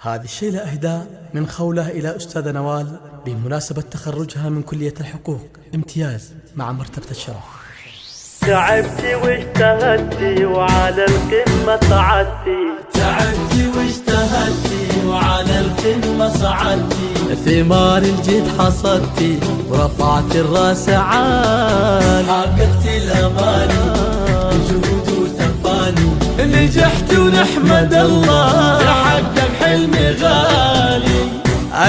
هذه الشيلة إهداء من خولة إلى أستاذة نوال بمناسبة تخرجها من كلية الحقوق امتياز مع مرتبة الشرف. تعبتي واجتهدتي وعلى القمة صعدتي، تعبتي واجتهدتي وعلى القمة صعدتي، ثمار الجد حصدتي ورفعت الراس عال، حققتي الأماني بجهود وتفاني، نجحت ونحمد الله تحقق حلمي غالي.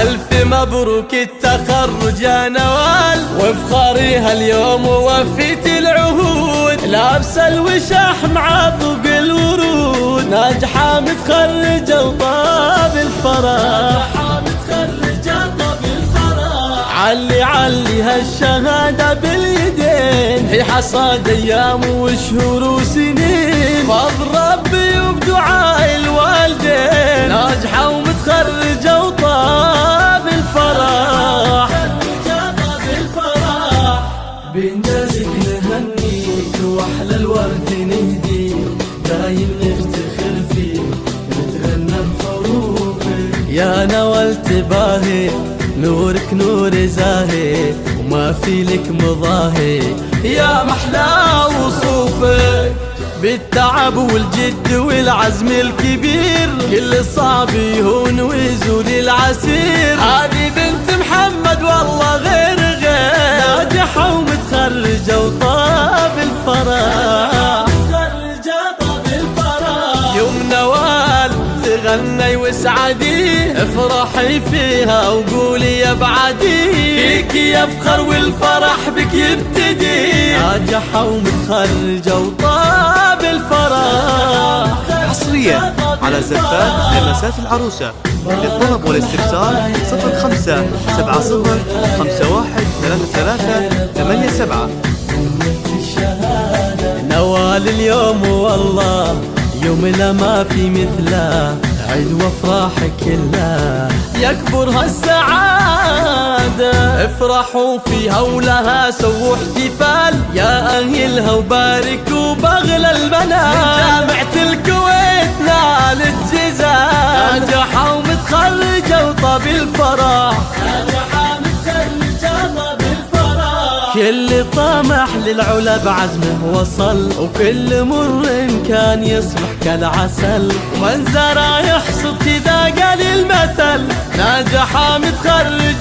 ألف مبروك التخرج يا نوال، وافخريها اليوم ووفيت العهود، لابسه الوشاح مع ضوء الورود، ناجحة متخرجة وطاب الفرح، علي هالشهادة باليدين، هي حصاد أيام وشهور وسنين، فضل ربي وبدعاء الوالدين، ناجحة ومتخرجة وطاب الفرح. بإنجازك نهنيك وأحلى الورد نهديك، دايم نفتخر فيك نتغنى بحروفك يا نوال تباهي، نورك نور زاهي وما في لك مضاهي، يا محلى وصوفك بالتعب والجد والعزم الكبير، كل صعب يهون ويزول العسير، هذه بنت محمد والله غير ناجحة ومتخرجة وطاب الفرح. يوم نوال تغني واسعدي، افرحي فيها وقولي يا بعدي، فيك يفخر والفرح بك يبتدي، ناجحة ومتخرجة وطاب الفرح. حصريا على زفات لمسات العروسة. للطلب والاستفسار 05 70 51 33 87. نوال اليوم والله يوم لا ما في مثله، عيد وافراح كلها يكبر هالسعادة، افرحوا فيها ولها سووا احتفال، يا أهلها وباركوا بأغلى المنال، من جامعة الكويت نالت جزال، ناجحة ومتخرجة وطاب الفرح، كل طامح للعلا بعزمه وصل، وكل مر كان يصبح كالعسل، ومن زرع يحصد كذا قال المثل، ناجحة متخرج